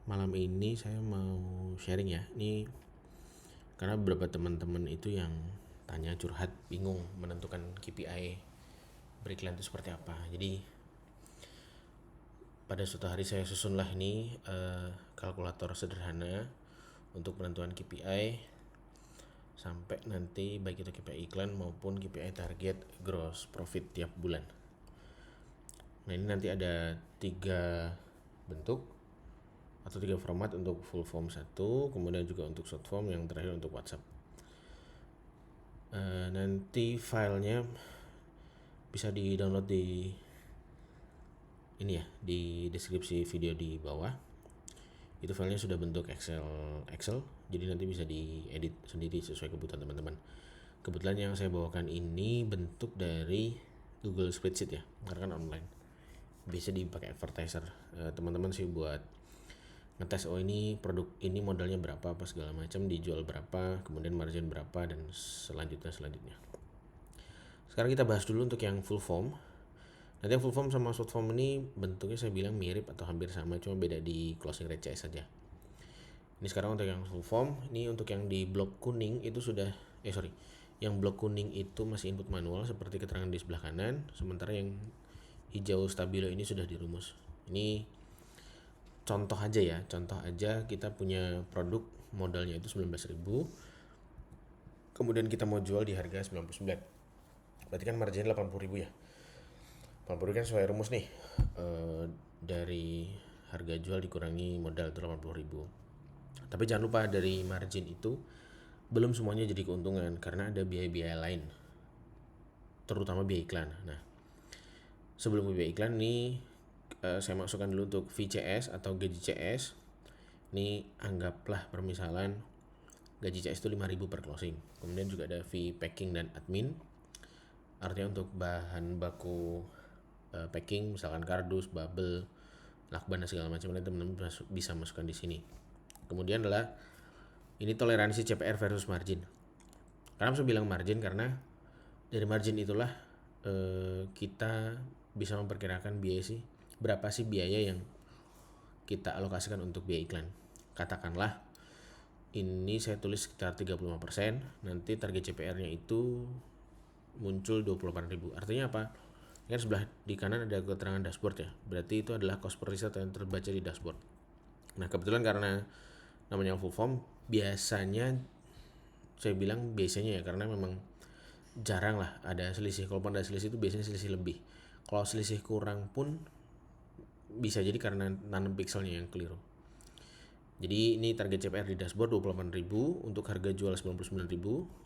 malam ini saya mau sharing ya. Ini karena beberapa teman-teman itu yang tanya curhat bingung menentukan KPI beriklan itu seperti apa. Jadi pada suatu hari saya susunlah ini kalkulator sederhana untuk penentuan KPI sampai nanti baik itu KPI iklan maupun KPI target gross profit tiap bulan. Nah ini nanti ada 3 bentuk atau 3 format untuk full form 1, kemudian juga untuk short form, yang terakhir untuk WhatsApp. Nanti filenya bisa di download di ini ya, di deskripsi video di bawah. Itu filenya sudah bentuk Excel, jadi nanti bisa diedit sendiri sesuai kebutuhan teman-teman. Kebetulan yang saya bawakan ini bentuk dari Google Spreadsheet ya, karena kan online. Bisa dipakai advertiser. Teman-teman sih buat ngetes, oh ini produk ini modalnya berapa, apa segala macam, dijual berapa, kemudian margin berapa, dan selanjutnya. Sekarang kita bahas dulu untuk yang full form. Nanti yang full form sama short form ini bentuknya saya bilang mirip atau hampir sama, cuma beda di closing rate CS saja. Ini sekarang untuk yang full form. Ini untuk yang di blok kuning itu sudah yang blok kuning itu masih input manual seperti keterangan di sebelah kanan, sementara yang hijau stabilo ini sudah dirumus. Ini contoh aja kita punya produk modalnya itu 19.000, kemudian kita mau jual di harga 99, berarti kan margin 80.000 ya. 80.000 kan sesuai rumus nih, dari harga jual dikurangi modal itu 80.000. Tapi jangan lupa dari margin itu belum semuanya jadi keuntungan, karena ada biaya-biaya lain, terutama biaya iklan. Nah sebelum biaya iklan nih, saya masukkan dulu untuk VCS atau gaji CS. Ini anggaplah permisalan gaji CS itu 5.000 per closing. Kemudian juga ada fee packing dan admin, artinya untuk bahan baku packing, misalkan kardus, bubble, lakban dan segala macam, teman-teman bisa masukkan di sini. Kemudian adalah ini toleransi CPR versus margin. Kenapa saya bilang margin? Karena dari margin itulah kita bisa memperkirakan berapa sih biaya yang kita alokasikan untuk biaya iklan. Katakanlah ini saya tulis sekitar 35%, nanti target CPR-nya itu muncul 28.000. Artinya apa? Kan sebelah di kanan ada keterangan dashboard ya, berarti itu adalah cost per result yang terbaca di dashboard. Nah kebetulan karena namanya full form, biasanya saya bilang biasanya ya, karena memang jarang lah ada selisih. Kalau ada selisih itu biasanya selisih lebih. Kalau selisih kurang pun bisa jadi karena nanam pixelnya yang keliru. Jadi ini target CPR di dashboard 28.000, untuk harga jual 99.000.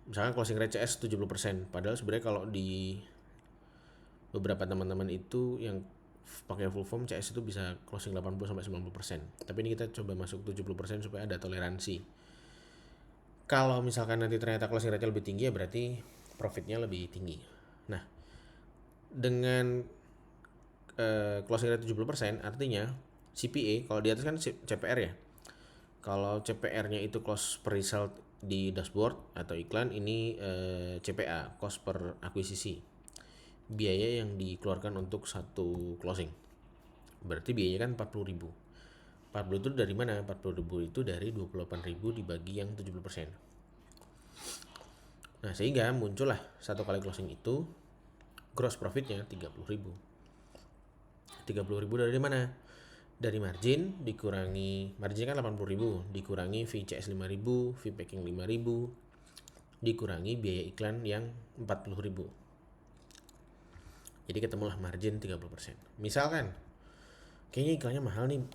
Misalkan closing rate CS 70%, padahal sebenarnya kalau di beberapa teman-teman itu yang pakai full form CS itu bisa closing 80-90%. Tapi ini kita coba masuk 70% supaya ada toleransi. Kalau misalkan nanti ternyata closing rate lebih tinggi, ya berarti profitnya lebih tinggi. Nah dengan closing rate 70%, artinya CPA, kalau di atas kan CPR ya. Kalau CPR-nya itu cost per result di dashboard atau iklan, ini CPA, cost per akuisisi, biaya yang dikeluarkan untuk satu closing. Berarti biayanya kan 40.000. 40 itu dari mana? 40.000 itu dari 28.000 dibagi yang 70%. Nah sehingga muncullah satu kali closing itu gross profitnya 30.000. 30.000 dari mana? Dari margin dikurangi, margin kan 80.000, dikurangi VCS 5.000, fee packing 5.000, dikurangi biaya iklan yang 40.000. Jadi ketemulah margin 30%. Misalkan kayaknya iklannya mahal nih,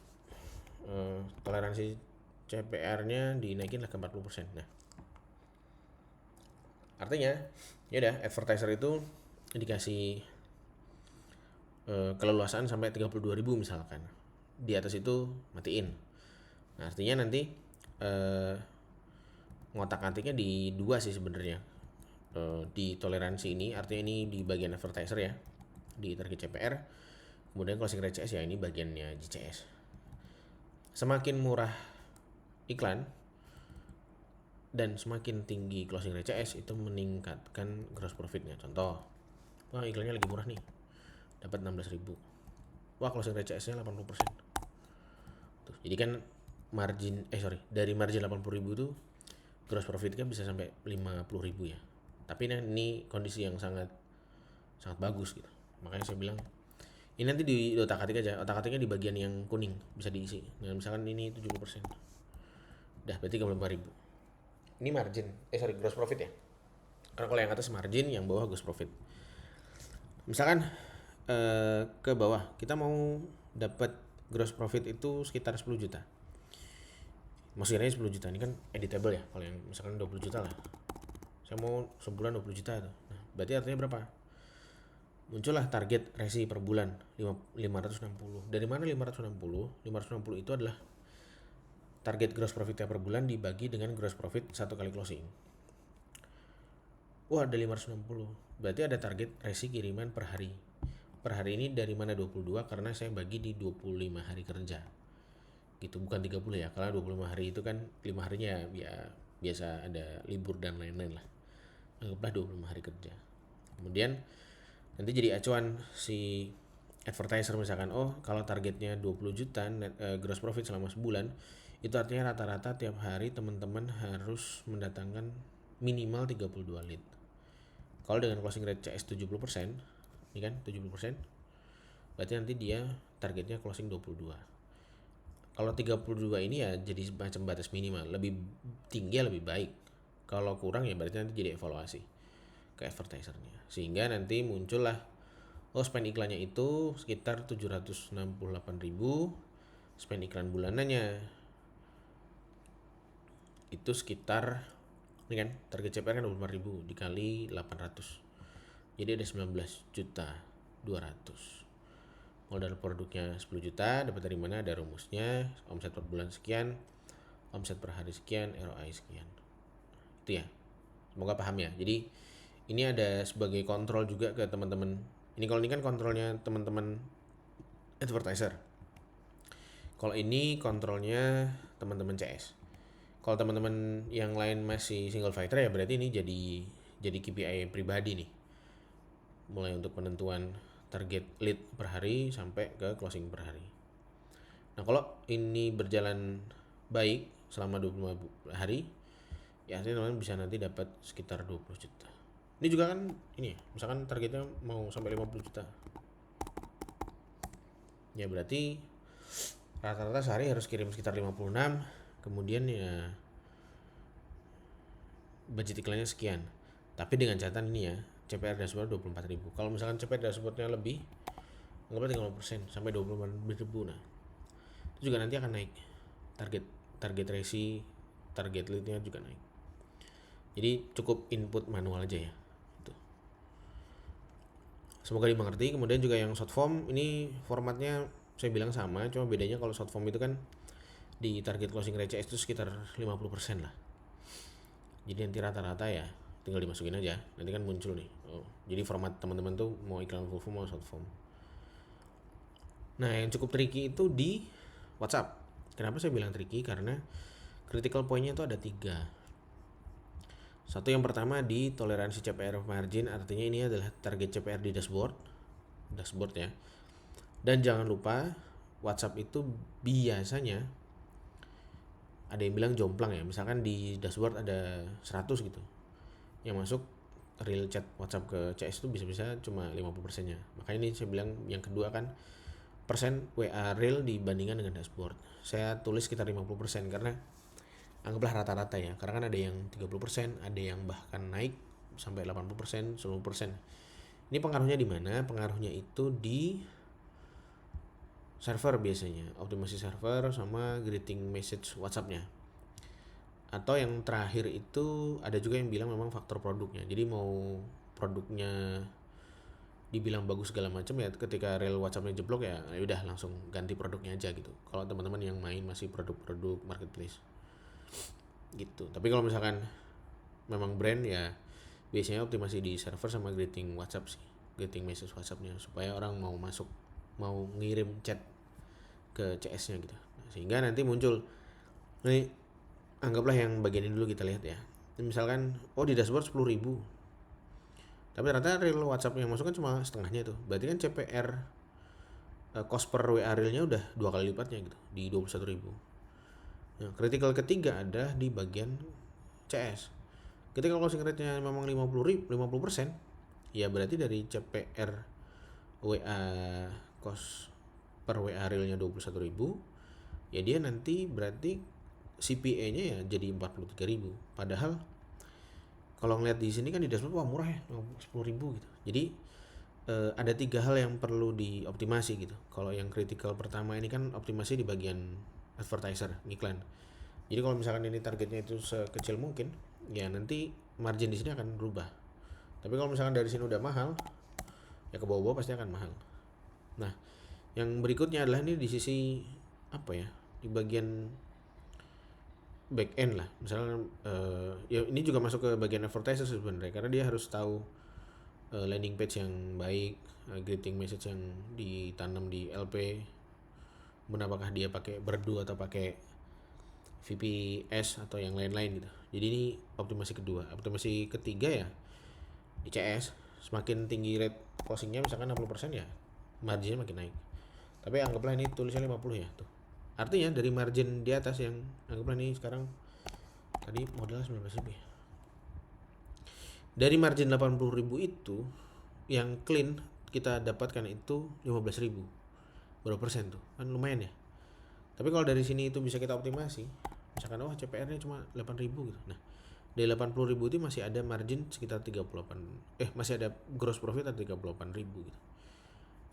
toleransi CPR-nya dinaikin lah ke 40%. Nah artinya ya udah, advertiser itu dikasih keleluasaan sampai 32.000 misalkan. Di atas itu matiin. Nah artinya nanti ngotak-ngatiknya di dua sih sebenarnya. Di toleransi ini artinya ini di bagian advertiser ya, di target CPR. Kemudian closing rate CS ya, ini bagiannya JCS. Semakin murah iklan dan semakin tinggi closing rate CS, itu meningkatkan gross profitnya. Contoh, wah iklannya lagi murah nih, dapat 16.000. Wah closing rate CS nya 80%. Tuh, jadi kan dari margin 80.000 tuh gross profit kan bisa sampai 50.000 ya. Tapi ini kondisi yang sangat sangat bagus gitu. Makanya saya bilang ini nanti di otak-atik aja. Otak-atiknya di bagian yang kuning bisa diisi. Nah, misalkan ini 70%. Dah berarti 35.000. Ini margin, gross profit ya. Karena kalau yang atas margin, yang bawah gross profit. Misalkan ke bawah kita mau dapat gross profit itu sekitar 10 juta. Maksudnya 10 juta ini kan editable ya. Kalau yang misalkan 20 juta lah. Saya mau sebulan 20 juta tuh. Nah, berarti artinya berapa? Muncullah target resi per bulan 560. Dari mana 560? 560 itu adalah target gross profitnya per bulan dibagi dengan gross profit satu kali closing. Wah, ada 560. Berarti ada target resi kiriman per hari. Per hari ini dari mana 22? Karena saya bagi di 25 hari kerja. Gitu, bukan 30 ya. Karena 25 hari itu kan 5 harinya ya biasa ada libur dan lain-lain lah. Anggaplah 25 hari kerja. Kemudian nanti jadi acuan si advertiser misalkan, oh kalau targetnya 20 juta gross profit selama sebulan, itu artinya rata-rata tiap hari teman-teman harus mendatangkan minimal 32 lead. Kalau dengan closing rate CS 70%, ini kan 70%, berarti nanti dia targetnya closing 22. Kalau 32 ini ya jadi macam batas minimal, lebih tinggi ya lebih baik. Kalau kurang ya berarti nanti jadi evaluasi ke advertisernya. Sehingga nanti muncullah spend iklannya itu sekitar 768.000, spend iklan bulanannya itu sekitar, ini kan target CPR kan 24.000 dikali 800, jadi ada 19.200.000. Modal produknya 10 juta, dapat dari mana? Ada rumusnya, omset per bulan sekian, omset per hari sekian, ROI sekian. Itu ya, semoga paham ya. Jadi ini ada sebagai kontrol juga ke teman-teman. Ini kalau ini kan kontrolnya teman-teman advertiser. Kalau ini kontrolnya teman-teman CS. Kalau teman-teman yang lain masih single fighter ya berarti ini jadi KPI pribadi nih. Mulai untuk penentuan target lead per hari sampai ke closing per hari. Nah, kalau ini berjalan baik selama 25 hari, ya teman-teman bisa nanti dapat sekitar 20 juta. Ini juga kan ini ya, misalkan targetnya mau sampai 50 juta. Ya berarti rata-rata sehari harus kirim sekitar 56, kemudian ya budget iklannya sekian. Tapi dengan catatan ini ya, CPR dashboard 24.000. Kalau misalkan CPR dashboardnya lebih, anggaplah 30% sampai 24.000. Nah, itu juga nanti akan naik. Target resi, target leadnya juga naik. Jadi cukup input manual aja ya. Itu. Semoga dimengerti. Kemudian juga yang short form ini formatnya saya bilang sama, cuma bedanya kalau short form itu kan di target closing rate CS itu sekitar 50% lah. Jadi nanti rata-rata ya tinggal dimasukin aja, nanti kan muncul nih. Oh, jadi format teman-teman tuh mau iklan full form mau short form. Nah, yang cukup tricky itu di WhatsApp. Kenapa saya bilang tricky? Karena critical point-nya itu ada 3. Satu, yang pertama di toleransi CPR margin, artinya ini adalah target CPR di dashboard ya. Dan jangan lupa WhatsApp itu biasanya ada yang bilang jomplang ya, misalkan di dashboard ada 100 gitu, yang masuk real chat WhatsApp ke CS itu bisa-bisa cuma 50% nya. Makanya ini saya bilang yang kedua kan persen WA real dibandingkan dengan dashboard. Saya tulis sekitar 50% karena anggaplah rata-rata ya, karena kan ada yang 30%, ada yang bahkan naik sampai 80%, 90%. Ini pengaruhnya di mana? Pengaruhnya itu di server biasanya, optimasi server sama greeting message WhatsApp-nya. Atau yang terakhir itu ada juga yang bilang memang faktor produknya. Jadi mau produknya dibilang bagus segala macam ya, ketika rel WhatsApp-nya jeblok ya udah langsung ganti produknya aja gitu. Kalau teman-teman yang main masih produk-produk marketplace gitu. Tapi kalau misalkan memang brand ya biasanya optimasi di server sama greeting WhatsApp sih, greeting message WhatsApp-nya, supaya orang mau masuk, mau ngirim chat ke CS-nya gitu. Sehingga nanti muncul nih, anggaplah yang bagian ini dulu kita lihat ya. Misalkan di dashboard 10.000, tapi ternyata real WhatsApp yang masuk kan cuma setengahnya tuh. Berarti kan CPR cost per WA realnya udah 2 kali lipatnya gitu di 21.000. Nah, critical ketiga ada di bagian CS. Ketika closing rate-nya memang 50%, ya berarti dari CPR WA cost per WA realnya 21.000, ya dia nanti berarti CPA-nya ya jadi 43.000. Padahal kalau ngeliat di sini kan di dashboard wah murah ya, 10.000 gitu. Jadi ada 3 hal yang perlu dioptimasi gitu. Kalau yang critical pertama ini kan optimasi di bagian advertiser, iklan. Jadi kalau misalkan ini targetnya itu sekecil mungkin, ya nanti margin di sini akan berubah. Tapi kalau misalkan dari sini udah mahal, ya ke bawah-bawah pasti akan mahal. Nah, yang berikutnya adalah ini di sisi apa ya? Di bagian back end lah. Misalnya ya ini juga masuk ke bagian advertiser sebenarnya karena dia harus tahu landing page yang baik, greeting message yang ditanam di LP, apakah dia pakai Berdu atau pakai VPS atau yang lain-lain gitu. Jadi ini optimasi kedua. Optimasi ketiga ya di CS, semakin tinggi rate closingnya misalkan 60% ya marginnya makin naik. Tapi anggaplah ini tulisnya 50 ya tuh. Artinya dari margin di atas yang anggaplah ini sekarang tadi modalnya 19.000 ya. Dari margin 80.000 itu yang clean kita dapatkan itu 15.000. Berapa persen tuh? Kan lumayan ya. Tapi kalau dari sini itu bisa kita optimasi. Misalkan CPR-nya cuma 8.000 gitu. Nah, dari 80.000 itu masih ada margin sekitar 38. Masih ada gross profit ada 38.000 gitu.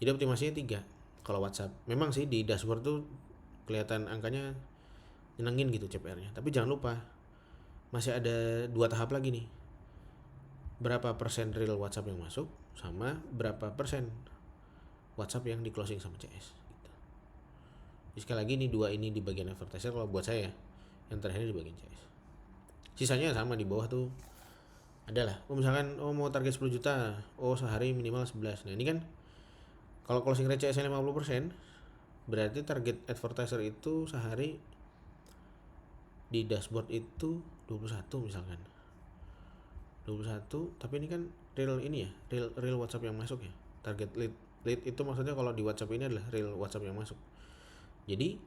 Jadi optimasinya 3. Kalau WhatsApp memang sih di dashboard tuh kelihatan angkanya nyenengin gitu CPR-nya. Tapi jangan lupa masih ada 2 tahap lagi nih. Berapa persen real WhatsApp yang masuk sama berapa persen WhatsApp yang di closing sama CS gitu. Jadi sekali lagi ini 2 ini di bagian advertiser kalau buat saya, yang terakhir di bagian CS. Sisanya sama di bawah tuh adalah misalkan mau target 10 juta, sehari minimal 11. Nah, ini kan kalau closing rate CS 50%, berarti target advertiser itu sehari di dashboard itu 21 misalkan. 21, tapi ini kan real ini ya, real WhatsApp yang masuk ya. Target lead itu maksudnya kalau di WhatsApp ini adalah real WhatsApp yang masuk. Jadi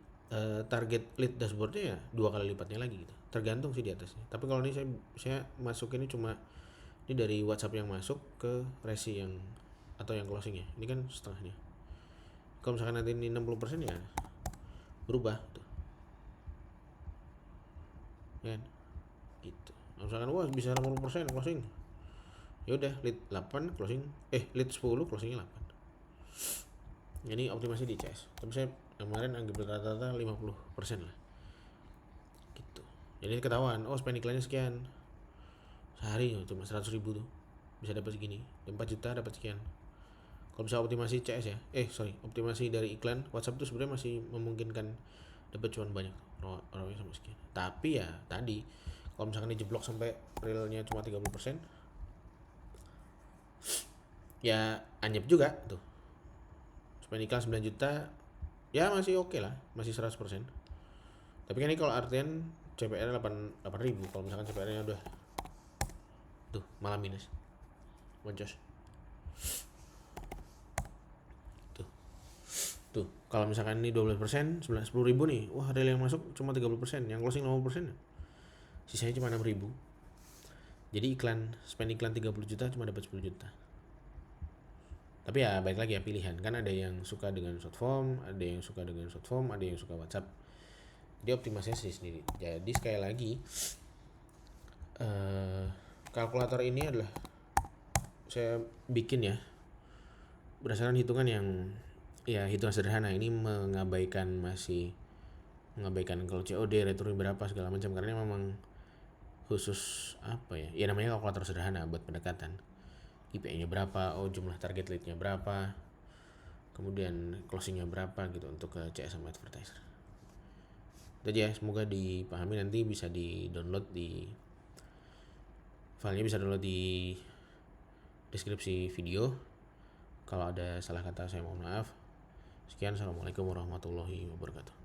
target lead dashboardnya ya 2 kali lipatnya lagi gitu. Tergantung sih di atasnya. Tapi kalau ini saya masuk ini cuma ini dari WhatsApp yang masuk ke resi yang atau yang closing ya. Ini kan setengahnya. Kalau misalkan nanti ini 60% ya berubah tuh. Kan? Gitu. Misalkan bisa 60% closing, ya udah lead 8 closing lead 10 closingnya 8. Ini optimasi di CS, tapi saya kemarin anggap rata-rata 50% lah gitu. Jadi ketahuan spend iklannya sekian sehari cuma 100.000 tuh bisa dapat segini, 4 juta dapat sekian. Kalau bisa optimasi CS ya optimasi dari iklan WhatsApp tuh sebenarnya masih memungkinkan dapat cuan banyak ROI sama sekian. Tapi ya tadi kalau misalkan dijeblok sampai realnya cuma 30%, ya anyep juga tuh. Spend iklan 9 juta ya masih oke lah, masih 100%. Tapi kan ini kalau artian CPR 8.000, kalau misalkan CPR-nya udah tuh malah minus. Boncos. Tuh, kalau misalkan ini 12%, 10.000 nih. Wah, real yang masuk cuma 30%, yang closing 50%. Sisanya cuma 6.000. Jadi spend iklan 30 juta cuma dapat 10 juta. Tapi ya baik lagi ya pilihan. Kan ada yang suka dengan short form, ada yang suka dengan short form, ada yang suka WhatsApp. Jadi optimasinya sendiri. Jadi sekali lagi kalkulator ini adalah saya bikin ya berdasarkan hitungan yang ya hitungan sederhana. Ini mengabaikan kalau COD, return berapa segala macam karena memang khusus ya namanya kalkulator sederhana buat pendekatan. IPA-nya berapa, jumlah target lead-nya berapa, kemudian closing-nya berapa gitu untuk ke CS sama advertiser. Itu aja, semoga dipahami. Nanti bisa di-download filenya bisa download di deskripsi video. Kalau ada salah kata saya mohon maaf. Sekian, assalamualaikum warahmatullahi wabarakatuh.